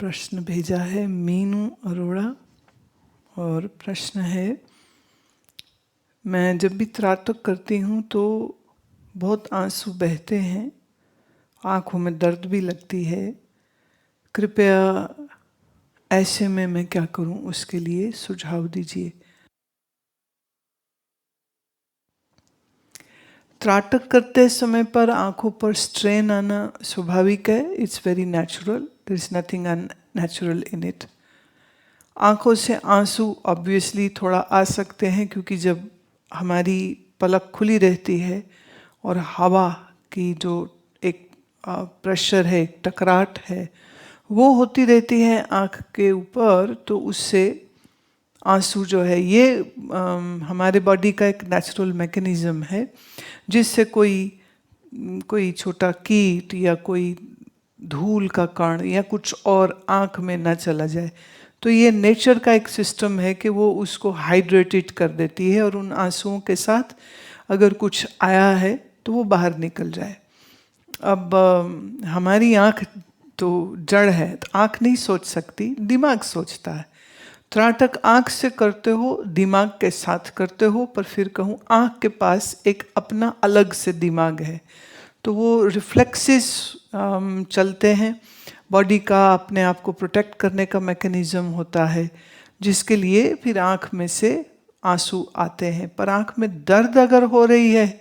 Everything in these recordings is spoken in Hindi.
प्रश्न भेजा है मीनू अरोड़ा और प्रश्न है, मैं जब भी त्राटक करती हूँ तो बहुत आंसू बहते हैं, आँखों में दर्द भी लगती है। कृपया ऐसे में मैं क्या करूँ, उसके लिए सुझाव दीजिए। त्राटक करते समय पर आँखों पर स्ट्रेन आना स्वाभाविक है। It's very natural, there is nothing unnatural in it. आँखों से आंसू ऑब्वियसली थोड़ा आ सकते हैं क्योंकि जब हमारी पलक खुली रहती है और हवा की जो एक प्रेशर है, एक टकराट है, वो होती रहती है आँख के ऊपर, तो उससे आंसू जो है ये हमारे बॉडी का एक नेचुरल मैकेनिज्म है जिससे कोई छोटा कीट या कोई धूल का कण या कुछ और आँख में ना चला जाए। तो ये नेचर का एक सिस्टम है कि वो उसको हाइड्रेटेड कर देती है और उन आंसुओं के साथ अगर कुछ आया है तो वो बाहर निकल जाए। अब हमारी आँख तो जड़ है, तो आँख नहीं सोच सकती, दिमाग सोचता है। त्राटक आँख से करते हो, दिमाग के साथ करते हो, पर फिर कहूँ आँख के पास एक अपना अलग से दिमाग है, तो वो रिफ्लेक्सेस चलते हैं। बॉडी का अपने आप को प्रोटेक्ट करने का मैकेनिज्म होता है, जिसके लिए फिर आँख में से आंसू आते हैं। पर आँख में दर्द अगर हो रही है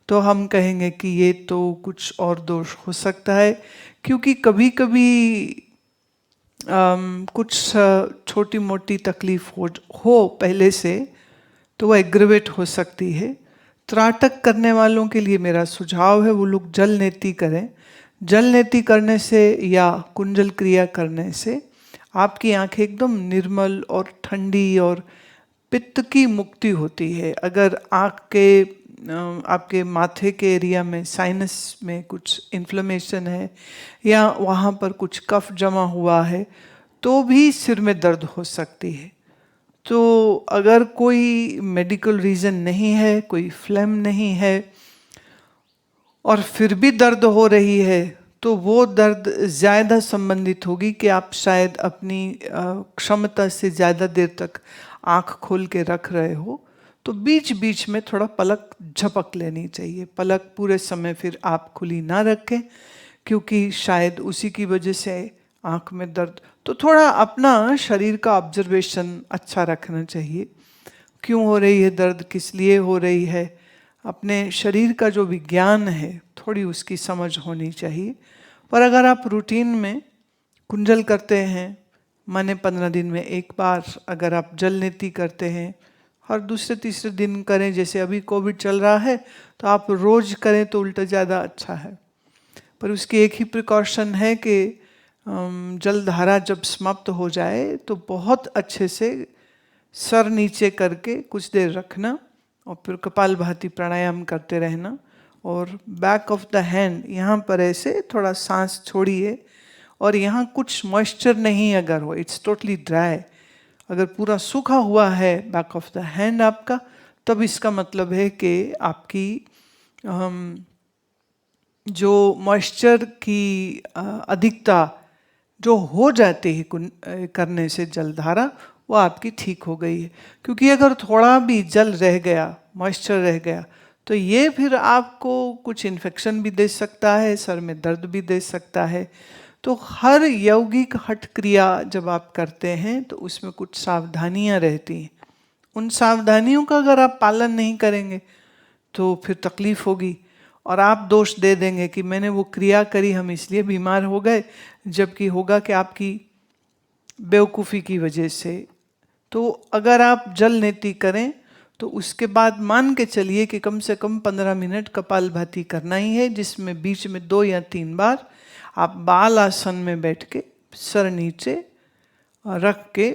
तो हम कहेंगे कि ये तो कुछ और दोष हो सकता है, क्योंकि कभी कभी कुछ छोटी मोटी तकलीफ हो पहले से, तो वो एग्रवेट हो सकती है। त्राटक करने वालों के लिए मेरा सुझाव है वो लोग जल नेति करें। जल नेति करने से या कुंजल क्रिया करने से आपकी आंखें एकदम निर्मल और ठंडी और पित्त की मुक्ति होती है। अगर आँख के आपके माथे के एरिया में साइनस में कुछ इन्फ्लेमेशन है या वहाँ पर कुछ कफ जमा हुआ है तो भी सिर में दर्द हो सकती है। तो अगर कोई मेडिकल रीज़न नहीं है, कोई फ्लेम नहीं है और फिर भी दर्द हो रही है, तो वो दर्द ज़्यादा संबंधित होगी कि आप शायद अपनी क्षमता से ज़्यादा देर तक आँख खोल के रख रहे हो। तो बीच बीच में थोड़ा पलक झपक लेनी चाहिए। पलक पूरे समय फिर आप खुली ना रखें, क्योंकि शायद उसी की वजह से आँख में दर्द। तो थोड़ा अपना शरीर का ऑब्जर्वेशन अच्छा रखना चाहिए, क्यों हो रही है दर्द, किस लिए हो रही है। अपने शरीर का जो विज्ञान है थोड़ी उसकी समझ होनी चाहिए। पर अगर आप रूटीन में कुंजल करते हैं, माने 15 दिन में एक बार अगर आप जल नेति करते हैं, हर दूसरे तीसरे दिन करें, जैसे अभी कोविड चल रहा है तो आप रोज करें तो उल्टा ज़्यादा अच्छा है। पर उसकी एक ही प्रिकॉशन है कि जलधारा जब समाप्त हो जाए तो बहुत अच्छे से सर नीचे करके कुछ देर रखना और फिर कपालभाति प्राणायाम करते रहना। और बैक ऑफ द हैंड यहाँ पर ऐसे थोड़ा सांस छोड़िए, और यहाँ कुछ मॉइस्चर नहीं अगर हो, इट्स टोटली ड्राई, अगर पूरा सूखा हुआ है बैक ऑफ द हैंड आपका, तब इसका मतलब है कि आपकी जो मॉइस्चर की अधिकता जो हो जाती है करने से जलधारा, वो आपकी ठीक हो गई है। क्योंकि अगर थोड़ा भी जल रह गया, मॉइस्चर रह गया, तो ये फिर आपको कुछ इन्फेक्शन भी दे सकता है, सर में दर्द भी दे सकता है। तो हर यौगिक हठ क्रिया जब आप करते हैं तो उसमें कुछ सावधानियां रहती हैं। उन सावधानियों का अगर आप पालन नहीं करेंगे तो फिर तकलीफ होगी और आप दोष दे देंगे कि मैंने वो क्रिया करी, हम इसलिए बीमार हो गए, जबकि होगा कि आपकी बेवकूफ़ी की वजह से। तो अगर आप जल नेति करें तो उसके बाद मान के चलिए कि कम से कम 15 मिनट कपालभाति करना ही है, जिसमें बीच में 2 या 3 बार आप बाल आसन में बैठ के सर नीचे रख के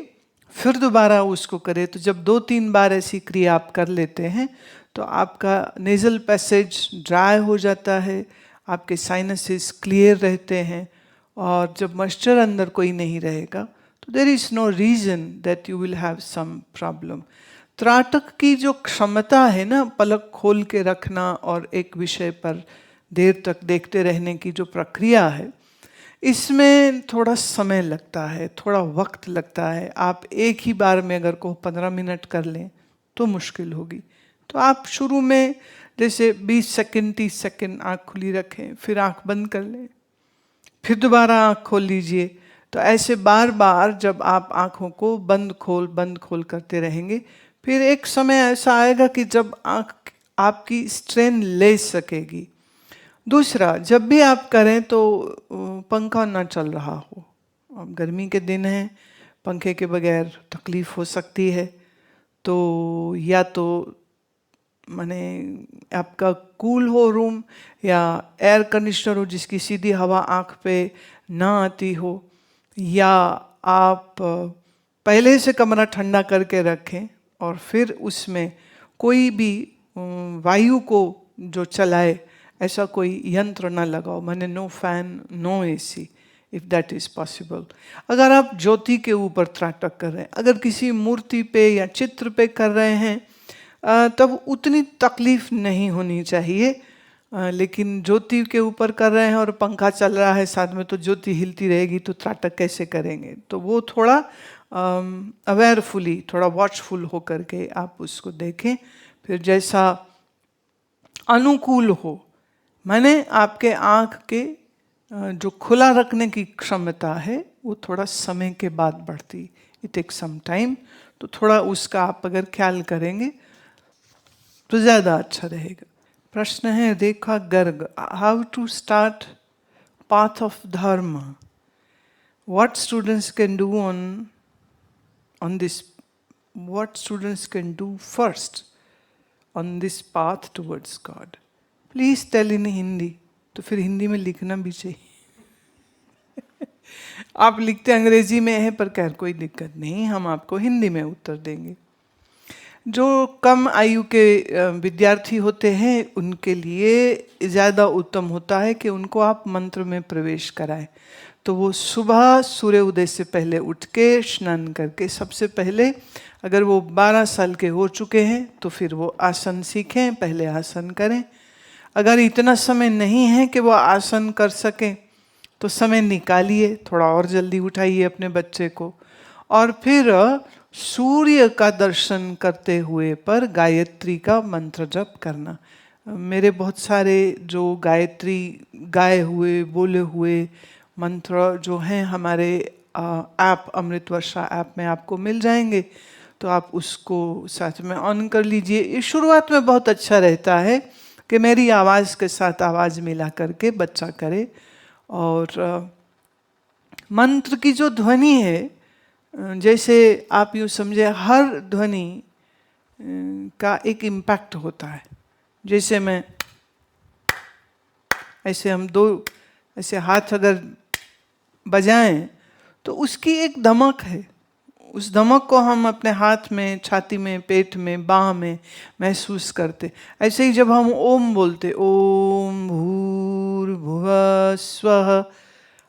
फिर दोबारा उसको करें। तो जब 2-3 बार ऐसी क्रिया आप कर लेते हैं तो आपका नेज़ल पैसेज ड्राई हो जाता है, आपके साइनसेस क्लियर रहते हैं, और जब मॉइस्चर अंदर कोई नहीं रहेगा तो there is no reason that you will have some problem. त्राटक की जो क्षमता है ना, पलक खोल के रखना और एक विषय पर देर तक देखते रहने की जो प्रक्रिया है, इसमें थोड़ा समय लगता है, थोड़ा वक्त लगता है। आप एक ही बार में अगर को 15 मिनट कर लें तो मुश्किल होगी। तो आप शुरू में जैसे 20 सेकंड 30 सेकंड आँख खुली रखें, फिर आँख बंद कर लें, फिर दोबारा आँख खोल लीजिए। तो ऐसे बार बार जब आप आँखों को बंद खोल करते रहेंगे, फिर एक समय ऐसा आएगा कि जब आँख आपकी स्ट्रेन ले सकेगी। दूसरा, जब भी आप करें तो पंखा ना चल रहा हो। अब गर्मी के दिन हैं, पंखे के बगैर तकलीफ हो सकती है, तो या तो माने आपका कूल हो रूम या एयर कंडीशनर हो जिसकी सीधी हवा आँख पे ना आती हो, या आप पहले से कमरा ठंडा करके रखें और फिर उसमें कोई भी वायु को जो चलाए ऐसा कोई यंत्र ना लगाओ, माने no fan no AC, if that is possible. अगर आप ज्योति के ऊपर त्राटक कर रहे हैं, अगर किसी मूर्ति पे या चित्र पे कर रहे हैं तब उतनी तकलीफ नहीं होनी चाहिए। लेकिन ज्योति के ऊपर कर रहे हैं और पंखा चल रहा है साथ में, तो ज्योति हिलती रहेगी तो त्राटक कैसे करेंगे। तो वो थोड़ा अवेयरफुली, थोड़ा वॉचफुल हो करके आप उसको देखें। फिर जैसा अनुकूल हो, माने आपके आँख के जो खुला रखने की क्षमता है वो थोड़ा समय के बाद बढ़ती, इट टेक सम टाइम। तो थोड़ा उसका आप अगर ख्याल करेंगे तो ज़्यादा अच्छा रहेगा। प्रश्न है Rekha Garg, how to start path of dharma, what students can do on this, what students can do first on this path towards God. Please tell in Hindi. तो फिर हिंदी में लिखना भी चाहिए। आप लिखते अंग्रेजी में है पर खैर कोई दिक्कत नहीं, हम आपको हिंदी में उत्तर देंगे। जो कम आयु के विद्यार्थी होते हैं उनके लिए ज़्यादा उत्तम होता है कि उनको आप मंत्र में प्रवेश कराएं। तो वो सुबह सूर्य उदय से पहले उठ के स्नान करके, सबसे पहले अगर वो 12 साल के हो चुके हैं तो फिर वो आसन सीखें, पहले आसन करें। अगर इतना समय नहीं है कि वो आसन कर सकें तो समय निकालिए, थोड़ा और जल्दी उठाइए अपने बच्चे को, और फिर सूर्य का दर्शन करते हुए पर गायत्री का मंत्र जप करना। मेरे बहुत सारे जो गायत्री गाए हुए बोले हुए मंत्र जो हैं हमारे ऐप अमृत वर्षा ऐप में आपको मिल जाएंगे, तो आप उसको साथ में ऑन कर लीजिए। ये शुरुआत में बहुत अच्छा रहता है कि मेरी आवाज़ के साथ आवाज़ मिला करके बच्चा करे। और मंत्र की जो ध्वनि है, जैसे आप यूँ समझे हर ध्वनि का एक इम्पैक्ट होता है। जैसे मैं ऐसे, हम दो ऐसे हाथ अगर बजाएं तो उसकी एक धमक है, उस धमक को हम अपने हाथ में, छाती में, पेट में, बाह में महसूस करते। ऐसे ही जब हम ओम बोलते, ओम भूर्भुवः स्वः,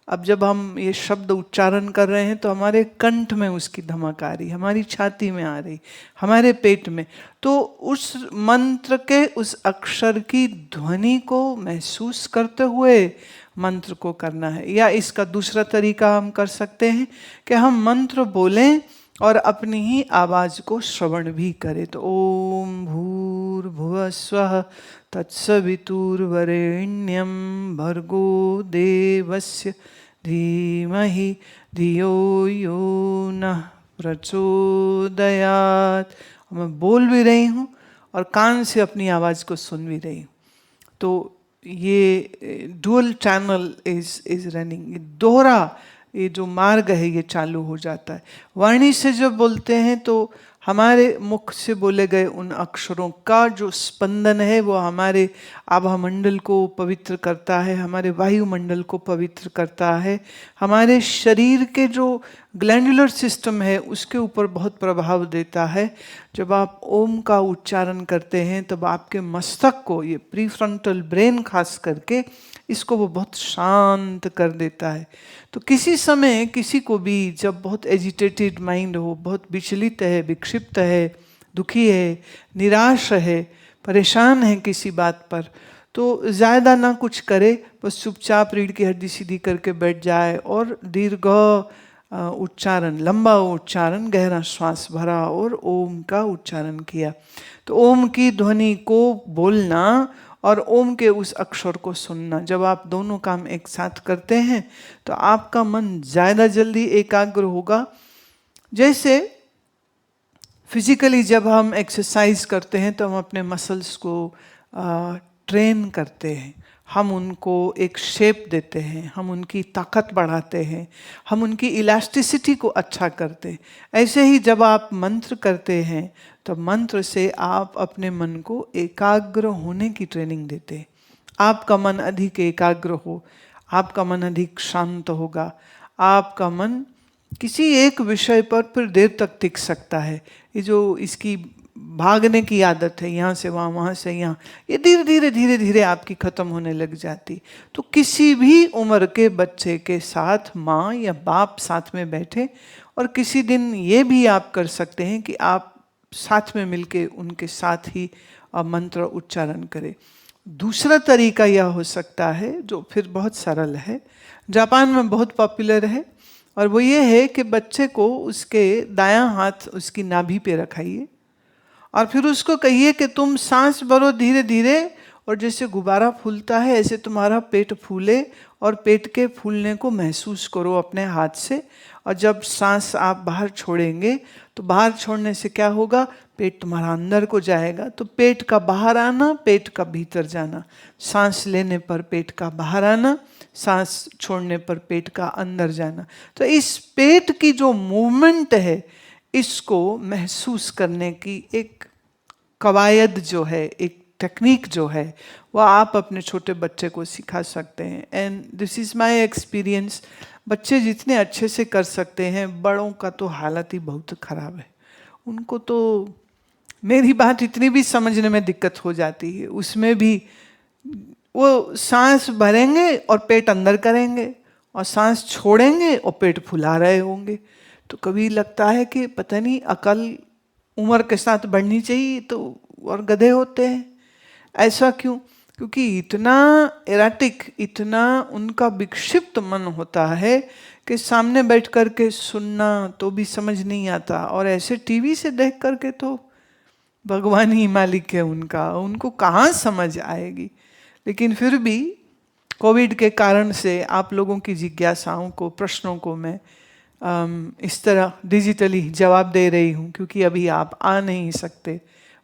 अब जब हम ये शब्द उच्चारण कर रहे हैं तो हमारे कंठ में उसकी धमक आ रही, हमारी छाती में आ रही, हमारे पेट में। तो उस मंत्र के उस अक्षर की ध्वनि को महसूस करते हुए मंत्र को करना है। या इसका दूसरा तरीका हम कर सकते हैं कि हम मंत्र बोलें और अपनी ही आवाज़ को श्रवण भी करें। तो ओम भूर्भुवः स्वः तत्सवितुर्वरेण्यं भर्गो देवस्य धीमहि धियो यो नः प्रचोदयात्। मैं बोल भी रही हूँ और कान से अपनी आवाज़ को सुन भी रही हूँ। तो ये डुअल चैनल इज रनिंग, दोहरा ये जो मार्ग है ये चालू हो जाता है। वाणी से जब बोलते हैं तो हमारे मुख से बोले गए उन अक्षरों का जो स्पंदन है वो हमारे आभा मंडल को पवित्र करता है, हमारे वायुमंडल को पवित्र करता है, हमारे शरीर के जो ग्लैंडुलर सिस्टम है उसके ऊपर बहुत प्रभाव देता है। जब आप ओम का उच्चारण करते हैं तब आपके मस्तक को, ये प्रीफ्रंटल ब्रेन खास करके, इसको वो बहुत शांत कर देता है। तो किसी समय किसी को भी जब बहुत एजिटेटेड माइंड हो, बहुत विचलित है, विक्षिप्त है, दुखी है, निराश है, परेशान है किसी बात पर, तो ज़्यादा ना कुछ करे, बस चुपचाप रीढ़ की हड्डी सीधी करके बैठ जाए और दीर्घ उच्चारण, लंबा उच्चारण, गहरा श्वास भरा और ओम का उच्चारण किया। तो ओम की ध्वनि को बोलना और ओम के उस अक्षर को सुनना, जब आप दोनों काम एक साथ करते हैं तो आपका मन ज़्यादा जल्दी एकाग्र होगा। जैसे फिजिकली जब हम एक्सरसाइज करते हैं तो हम अपने मसल्स को ट्रेन करते हैं, हम उनको एक शेप देते हैं, हम उनकी ताकत बढ़ाते हैं, हम उनकी इलास्टिसिटी को अच्छा करते हैं। ऐसे ही जब आप मंत्र करते हैं तो मंत्र से आप अपने मन को एकाग्र होने की ट्रेनिंग देते हैं। आपका मन अधिक एकाग्र हो, आपका मन अधिक शांत होगा, आपका मन किसी एक विषय पर फिर देर तक टिक सकता है। ये जो इसकी भागने की आदत है, यहाँ से वहाँ, वहाँ से यहाँ, ये धीरे धीरे धीरे धीरे आपकी खत्म होने लग जाती। तो किसी भी उम्र के बच्चे के साथ माँ या बाप साथ में बैठे, और किसी दिन ये भी आप कर सकते हैं कि आप साथ में मिलके उनके साथ ही मंत्र उच्चारण करें। दूसरा तरीका यह हो सकता है जो फिर बहुत सरल है, जापान में बहुत पॉपुलर है, और वो ये है कि बच्चे को उसके दायां हाथ उसकी नाभि पे रखाइए और फिर उसको कहिए कि तुम सांस भरो धीरे धीरे, और जैसे गुब्बारा फूलता है ऐसे तुम्हारा पेट फूले और पेट के फूलने को महसूस करो अपने हाथ से। और जब सांस आप बाहर छोड़ेंगे तो बाहर छोड़ने से क्या होगा, पेट तुम्हारा अंदर को जाएगा। तो पेट का बाहर आना, पेट का भीतर जाना, सांस लेने पर पेट का बाहर आना, सांस छोड़ने पर पेट का अंदर जाना। तो इस पेट की जो मूवमेंट है इसको महसूस करने की एक कवायद जो है, एक टेक्निक जो है, वह आप अपने छोटे बच्चे को सिखा सकते हैं। And this is my experience. बच्चे जितने अच्छे से कर सकते हैं, बड़ों का तो हालत ही बहुत ख़राब है। उनको तो मेरी बात इतनी भी समझने में दिक्कत हो जाती है, उसमें भी वो सांस भरेंगे और पेट अंदर करेंगे और सांस छोड़ेंगे और पेट फुला रहे होंगे। तो कभी लगता है कि पता नहीं अकल उम्र के साथ बढ़नी चाहिए तो और गधे होते हैं। ऐसा क्यों? क्योंकि इतना एराटिक, इतना उनका विक्षिप्त मन होता है कि सामने बैठ कर के सुनना तो भी समझ नहीं आता, और ऐसे टीवी से देख करके तो भगवान ही मालिक है उनका, उनको कहाँ समझ आएगी। लेकिन फिर भी कोविड के कारण से आप लोगों की जिज्ञासाओं को, प्रश्नों को मैं इस तरह डिजिटली जवाब दे रही हूँ, क्योंकि अभी आप आ नहीं सकते,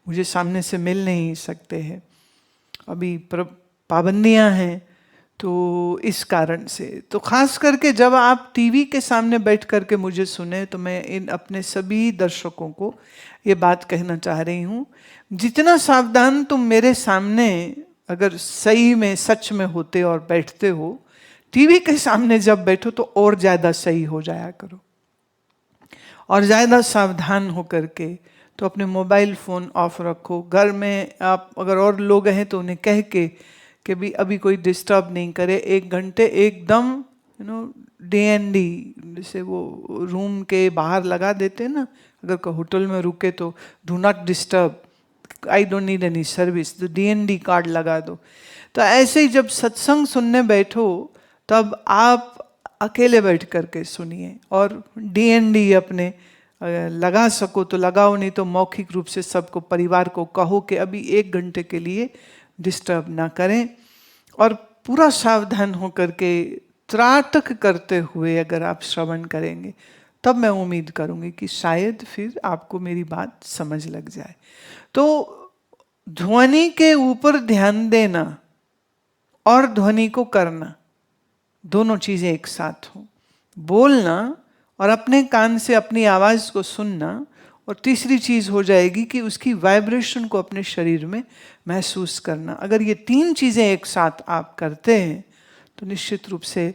मुझे सामने से मिल नहीं सकते हैं, अभी पाबंदियाँ हैं, तो इस कारण से। तो ख़ास करके जब आप टीवी के सामने बैठ करके मुझे सुने तो मैं इन अपने सभी दर्शकों को ये बात कहना चाह रही हूँ, जितना सावधान तुम मेरे सामने अगर सही में सच में होते और बैठते हो, टीवी के सामने जब बैठो तो और ज़्यादा सही हो जाया करो, और ज़्यादा सावधान हो करके। तो अपने मोबाइल फ़ोन ऑफ रखो। घर में आप अगर और लोग हैं तो उन्हें कह के कि भी अभी कोई डिस्टर्ब नहीं करे, 1 घंटे एकदम DND, जैसे वो रूम के बाहर लगा देते हैं ना, अगर कोई होटल में रुके तो do not disturb, I don't need any service, तो DND कार्ड लगा दो। तो ऐसे ही जब सत्संग सुनने बैठो तब आप अकेले बैठ करके सुनिए, और DND अपने लगा सको तो लगाओ, नहीं तो मौखिक रूप से सबको, परिवार को कहो कि अभी 1 घंटे के लिए डिस्टर्ब ना करें। और पूरा सावधान हो करके त्राटक करते हुए अगर आप श्रवण करेंगे तब मैं उम्मीद करूंगी कि शायद फिर आपको मेरी बात समझ लग जाए। तो ध्वनि के ऊपर ध्यान देना और ध्वनि को करना, दोनों चीजें एक साथ हो, बोलना और अपने कान से अपनी आवाज को सुनना, और तीसरी चीज हो जाएगी कि उसकी वाइब्रेशन को अपने शरीर में महसूस करना। अगर ये 3 चीजें एक साथ आप करते हैं तो निश्चित रूप से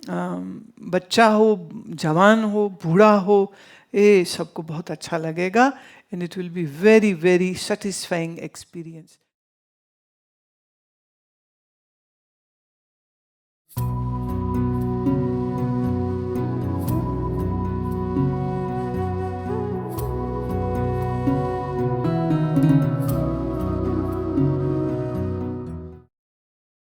बच्चा हो, जवान हो, बूढ़ा हो, ये सबको बहुत अच्छा लगेगा, and it will be very very satisfying experience.